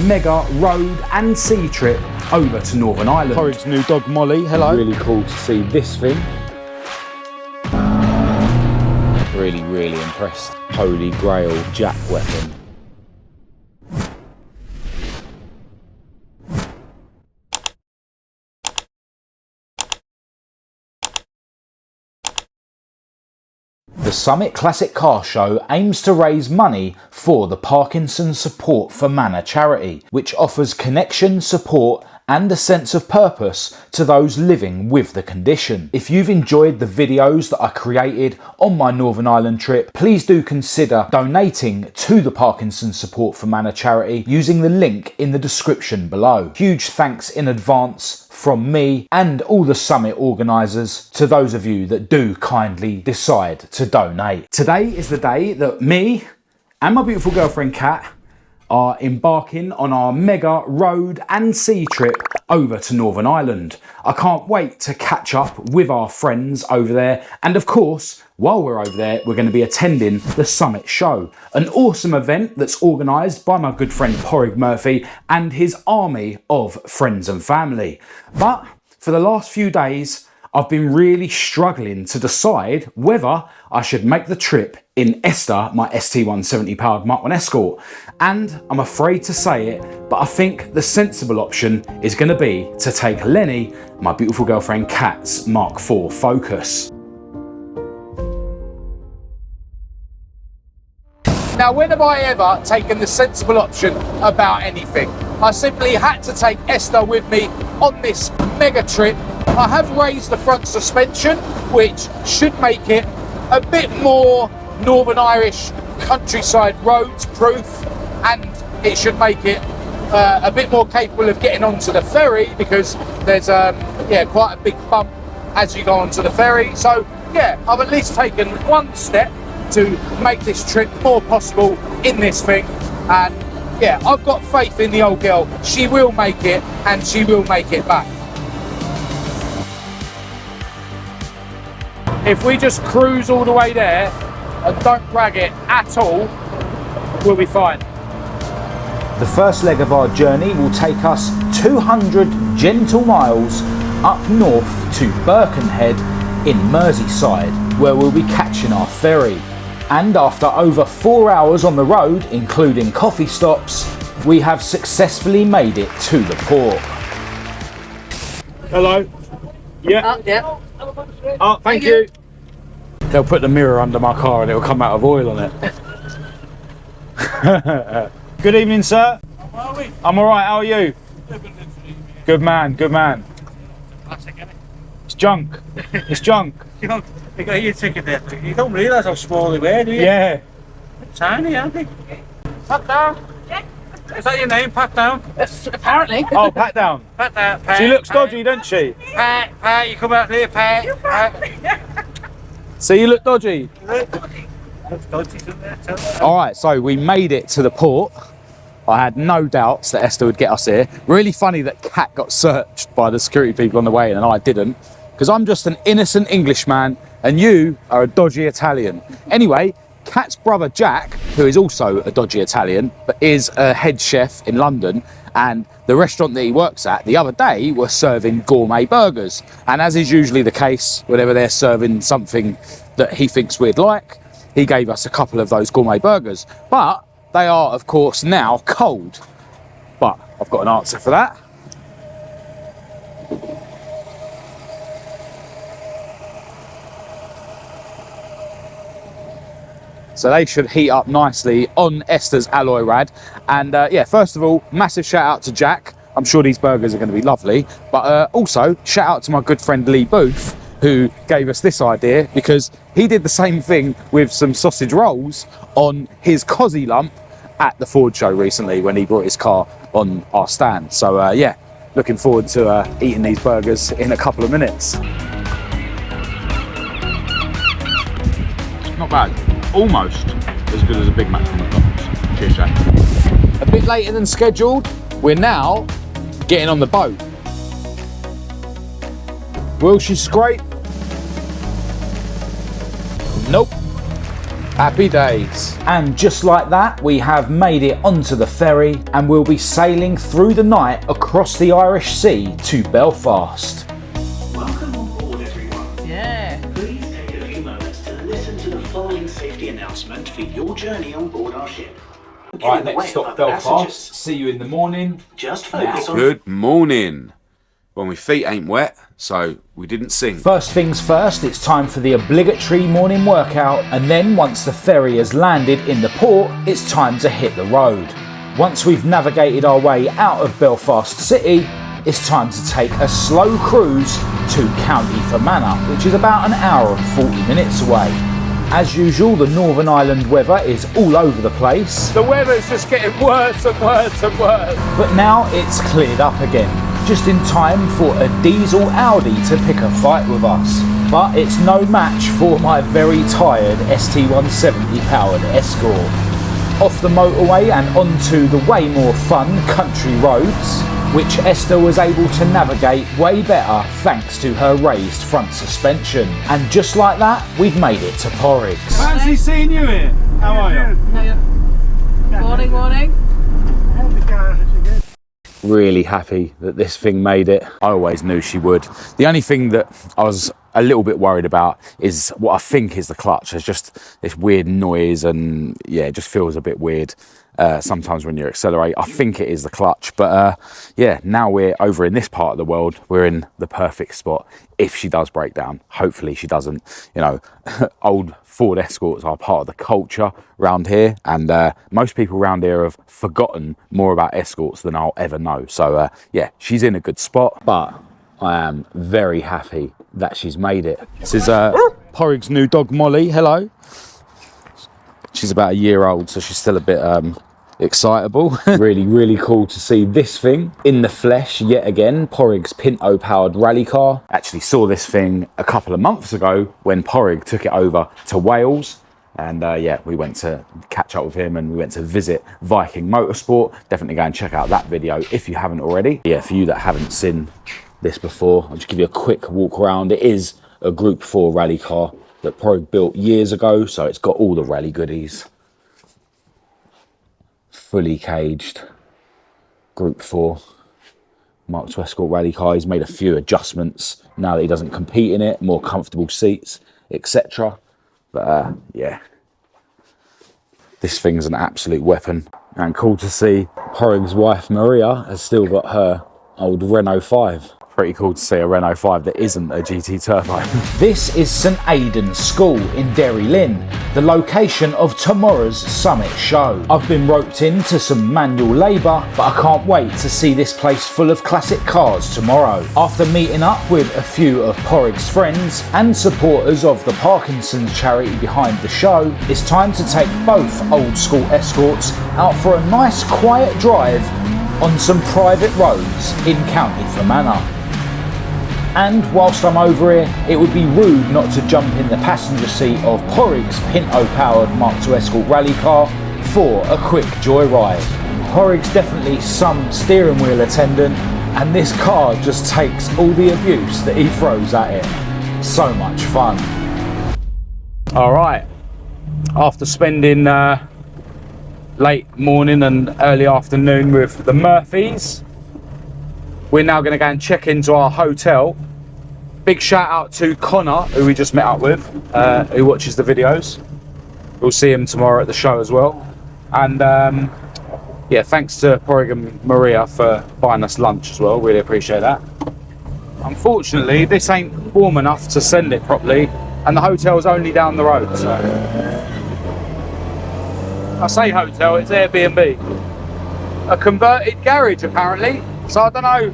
mega road and sea trip over to Northern Ireland. Padraig's new dog Molly, hello. Really cool to see this thing. Really impressed. Holy Grail jack weapon. The Summit Classic Car Show aims to raise money for the Parkinson's Support Fermanagh charity, which offers connection, support and a sense of purpose to those living with the condition. If you've enjoyed the videos that I created on my Northern Ireland trip, please do consider donating to the Parkinson's Support Fermanagh charity using the link in the description below. Huge thanks in advance from me and all the summit organisers to those of you that do kindly decide to donate. Today is the day that me and my beautiful girlfriend Kat are embarking on our mega road and sea trip over to Northern Ireland. I can't wait to catch up with our friends over there, and of course, while we're over there, we're going to be attending the Summit Show, an awesome event that's organised by my good friend Padraig Murphy and his army of friends and family. But for the last few days, I've been really struggling to decide whether I should make the trip in Esther, my ST170 powered Mk1 Escort. And I'm afraid to say it, but I think the sensible option is going to be to take Lenny, my beautiful girlfriend Kat's Mk4 Focus. Now, when have I ever taken the sensible option about anything? I simply had to take Esther with me on this mega trip. I have raised the front suspension, which should make it a bit more Northern Irish countryside roads proof, and it should make it a bit more capable of getting onto the ferry, because there's quite a big bump as you go onto the ferry. So yeah, I've at least taken one step to make this trip more possible in this thing, and yeah, I've got faith in the old girl. She will make it, and she will make it back. If we just cruise all the way there and don't drag it at all, we'll be fine. The first leg of our journey will take us 200 gentle miles up north to Birkenhead in Merseyside, where we'll be catching our ferry. And after over 4 hours on the road, including coffee stops, we have successfully made it to the port. Hello. Yeah. Yeah. Oh, thank you. They'll put the mirror under my car and it'll come out of oil on it. Good evening, sir. How are we? I'm all right. How are you? Good man. Good man. Classic, isn't it? It's junk. It's junk. You got your ticket there. You don't realise how small they were, do you? Yeah. They're tiny, aren't they? Pat down. Yeah. Is that your name, Pat down? Apparently. Oh, Pat down. Pat down. Pat. She looks dodgy, doesn't she? Pat, you come out here, Pat. So you look dodgy. Looks dodgy, isn't it? All right, so we made it to the port. I had no doubts that Esther would get us here. Really funny that Kat got searched by the security people on the way in and I didn't, because I'm just an innocent Englishman and you are a dodgy Italian. Anyway, Kat's brother Jack, who is also a dodgy Italian, but is a head chef in London, and the restaurant that he works at the other day were serving gourmet burgers. And as is usually the case, whenever they're serving something that he thinks we'd like, he gave us a couple of those gourmet burgers. But they are, of course, now cold. But I've got an answer for that. So they should heat up nicely on Esther's alloy rad. And yeah, first of all, massive shout out to Jack. I'm sure these burgers are going to be lovely. But also, shout out to my good friend Lee Booth, who gave us this idea, because he did the same thing with some sausage rolls on his Cosy lump at the Ford show recently when he brought his car on our stand. So yeah, looking forward to eating these burgers in a couple of minutes. Not bad. Almost as good as a Big Mac from McDonald's. Cheers, Jack. A bit later than scheduled, we're now getting on the boat. Will she scrape? Nope. Happy days. And just like that, we have made it onto the ferry and we'll be sailing through the night across the Irish Sea to Belfast. Welcome on board, everyone. Yeah. Please take a few moments to listen to the following safety announcement for your journey on board our ship. Right, next stop Belfast. See you in the morning. Just focus on... Good morning. Well, my feet ain't wet, so we didn't sing. First things first, it's time for the obligatory morning workout, and then once the ferry has landed in the port, it's time to hit the road. Once we've navigated our way out of Belfast City, it's time to take a slow cruise to County Fermanagh, which is about an hour and 40 minutes away. As usual, the Northern Ireland weather is all over the place. The weather's just getting worse and worse and worse. But now it's cleared up again, just in time for a diesel Audi to pick a fight with us. But it's no match for my very tired ST170 powered Escort. Off the motorway and onto the way more fun country roads, which Esther was able to navigate way better thanks to her raised front suspension. And just like that, we've made it to Padraig. Fancy seeing you here. How are you? Morning, morning. Really happy that this thing made it. I always knew she would. The only thing that I was a little bit worried about is what I think is the clutch. There's just this weird noise and yeah, it just feels a bit weird sometimes when you accelerate. I think it is the clutch, but yeah, now we're over in this part of the world. We're in the perfect spot if she does break down. Hopefully she doesn't. You know, old Ford Escorts are part of the culture around here, and most people around here have forgotten more about Escorts than I'll ever know. So yeah, she's in a good spot, but I am very happy that she's made it. This is Padraig's new dog, Molly. Hello. She's about a year old, so she's still a bit excitable. Really cool to see this thing in the flesh yet again. Padraig's Pinto powered rally car. Actually saw this thing a couple of months ago when Padraig took it over to Wales. And yeah, we went to catch up with him and we went to visit Viking Motorsport. Definitely go and check out that video if you haven't already. Yeah, for you that haven't seen this before, I'll just give you a quick walk around. It is a Group 4 rally car that Padraig built years ago, so it's got all the rally goodies. Fully caged Group 4 Mk2 Escort rally car. He's made a few adjustments now that he doesn't compete in it, more comfortable seats, etc. But yeah, this thing's an absolute weapon. And cool to see Padraig's wife Maria has still got her old Renault 5. Pretty cool to see a Renault 5 that isn't a GT Turbo. This is St Aidan's School in Derry Lynn, the location of tomorrow's Summit show. I've been roped into some manual labour, but I can't wait to see this place full of classic cars tomorrow. After meeting up with a few of Padraig's friends and supporters of the Parkinson's charity behind the show, it's time to take both old school Escorts out for a nice quiet drive on some private roads in County Fermanagh. And whilst I'm over here, it would be rude not to jump in the passenger seat of Padraig's Pinto powered Mk2 Escort rally car for a quick joyride. Padraig's definitely some steering wheel attendant, and this car just takes all the abuse that he throws at it. So much fun. All right. After spending late morning and early afternoon with the Murphys, we're now going to go and check into our hotel. Big shout out to Connor, who we just met up with, who watches the videos. We'll see him tomorrow at the show as well. And yeah, thanks to Padraig and Maria for buying us lunch as well. Really appreciate that. Unfortunately, this ain't warm enough to send it properly, and the hotel's only down the road. So I say hotel, it's Airbnb. A converted garage apparently. So I don't know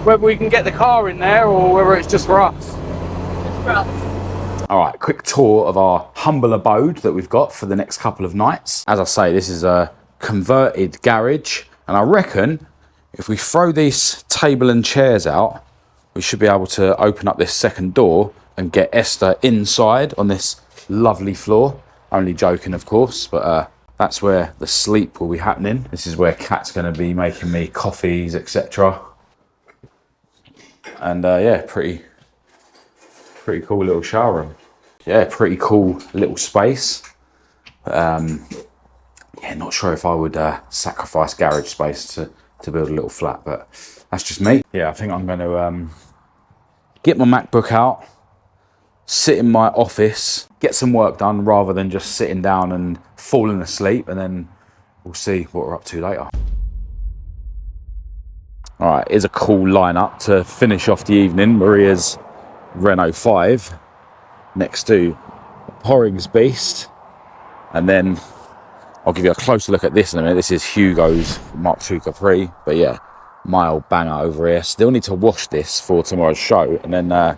whether we can get the car in there or whether it's just for us. It's for us. All right, quick tour of our humble abode that we've got for the next couple of nights. As I say, this is a converted garage, and I reckon if we throw this table and chairs out, we should be able to open up this second door and get Esther inside on this lovely floor. Only joking, of course, but that's where the sleep will be happening. This is where Kat's going to be making me coffees, etc. And yeah, pretty cool little shower room. Yeah, pretty cool little space. Yeah, not sure if I would sacrifice garage space to build a little flat, but that's just me. Yeah, I think I'm going to get my MacBook out, sit in my office, get some work done rather than just sitting down and falling asleep, and then we'll see what we're up to later. All right, here's a cool lineup to finish off the evening. Maria's Renault 5 next to Padraig's Beast, and then I'll give you a closer look at this in a minute. This is Hugo's Mk2 Capri, but yeah, my old banger over here. Still need to wash this for tomorrow's show, and then a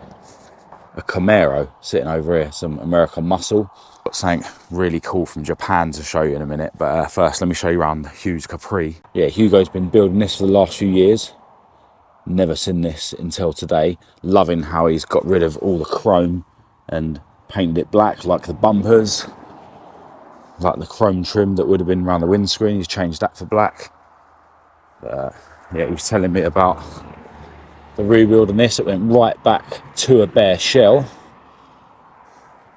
Camaro sitting over here, some American muscle. Got something really cool from Japan to show you in a minute, but first let me show you around Hugo's Capri. Yeah, Hugo's been building this for the last few years. Never seen this until today. Loving how he's got rid of all the chrome and painted it black, like the bumpers, like the chrome trim that would have been around the windscreen. He's changed that for black. Yeah, he was telling me about the rebuild on this. It went right back to a bare shell,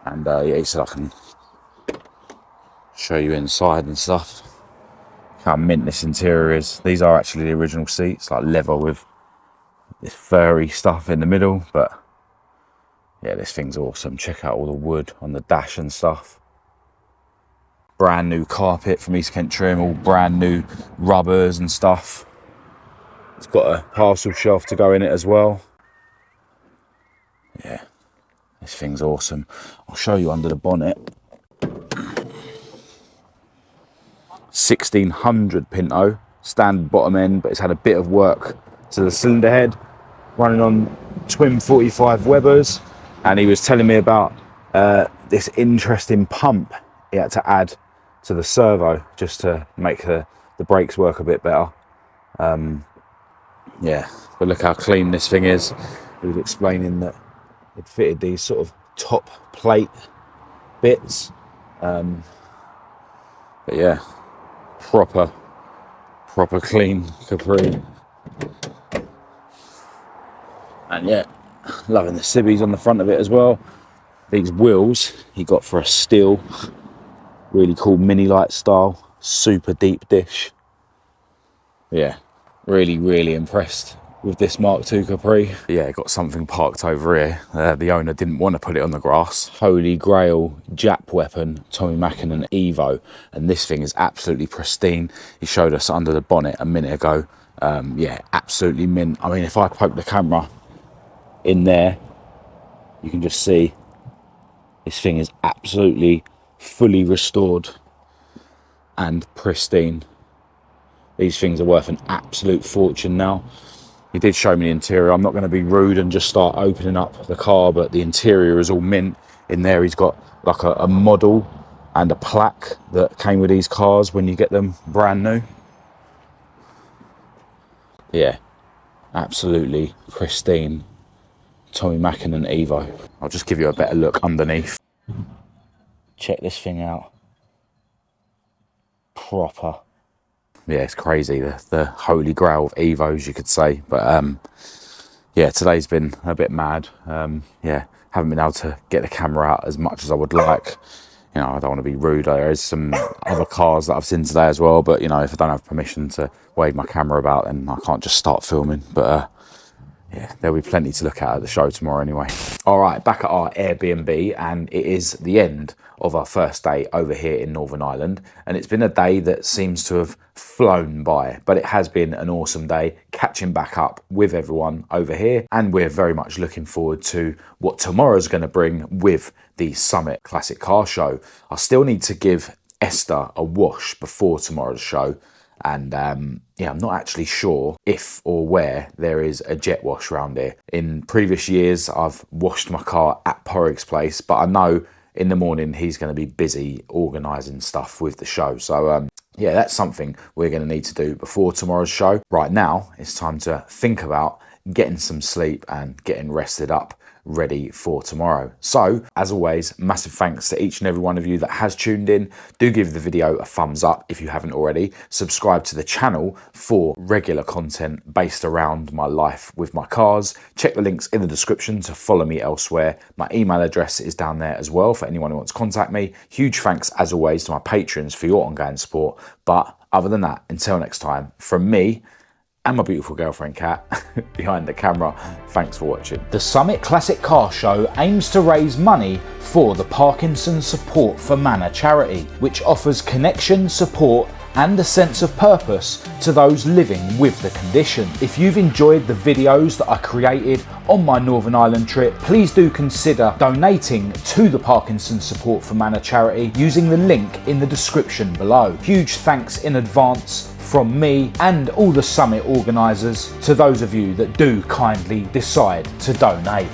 and yeah, he said I can show you inside and stuff. How mint this interior is. These are actually the original seats, like leather with this furry stuff in the middle, but yeah, this thing's awesome. Check out all the wood on the dash and stuff. Brand new carpet from East Kent Trim, all brand new rubbers and stuff. It's got a parcel shelf to go in it as well. Yeah, this thing's awesome. I'll show you under the bonnet. 1600 Pinto, standard bottom end, but it's had a bit of work to the cylinder head, running on twin 45 Webers. And he was telling me about this interesting pump he had to add to the servo just to make the brakes work a bit better. Yeah, but look how clean this thing is. He was explaining that it fitted these sort of top plate bits. But yeah, proper clean Capri. And yeah, loving the cibbies on the front of it as well. These wheels he got for a steel, really cool mini light style, super deep dish. Yeah, really impressed with this Mk2 Capri. Yeah, got something parked over here. The owner didn't want to put it on the grass. Holy grail Jap weapon, Tommy Makinen Evo, and this thing is absolutely pristine. He showed us under the bonnet a minute ago. Yeah, absolutely mint. I mean, if I poke the camera in there, you can just see this thing is absolutely fully restored and pristine. These things are worth an absolute fortune now. He did show me the interior. I'm not going to be rude and just start opening up the car, but the interior is all mint. In there he's got like a model and a plaque that came with these cars when you get them brand new. Yeah, absolutely pristine Tommy Makinen Evo. I'll just give you a better look underneath. Check this thing out. Proper. Yeah, it's crazy, the holy grail of Evos, you could say. But yeah, today's been a bit mad. Yeah, haven't been able to get the camera out as much as I would like. You know, I don't want to be rude. There's some other cars that I've seen today as well, but you know, if I don't have permission to wave my camera about, then I can't just start filming. But yeah, there'll be plenty to look at the show tomorrow anyway. All right, back at our Airbnb, and it is the end of our first day over here in Northern Ireland. And it's been a day that seems to have flown by, but it has been an awesome day catching back up with everyone over here. And we're very much looking forward to what tomorrow's going to bring with the Summit Classic Car Show. I still need to give Esther a wash before tomorrow's show. And yeah, I'm not actually sure if or where there is a jet wash around here. In previous years, I've washed my car at Padraig's place, but I know in the morning he's going to be busy organising stuff with the show. So yeah, that's something we're going to need to do before tomorrow's show. Right now, it's time to think about getting some sleep and getting rested up ready for tomorrow. So, as always, massive thanks to each and every one of you that has tuned in. Do give the video a thumbs up if you haven't already. Subscribe to the channel for regular content based around my life with my cars. Check the links in the description to follow me elsewhere. My email address is down there as well for anyone who wants to contact me. Huge thanks, as always, to my patrons for your ongoing support. But other than that, until next time, from me and my beautiful girlfriend Kat behind the camera, thanks for watching. The Summit Classic Car Show aims to raise money for the Parkinson Support Fermanagh charity, which offers connection, support and a sense of purpose to those living with the condition. If you've enjoyed the videos that I created on my Northern Ireland trip, please do consider donating to the Parkinson Support Fermanagh charity using the link in the description below. Huge thanks in advance from me and all the summit organisers to those of you that do kindly decide to donate.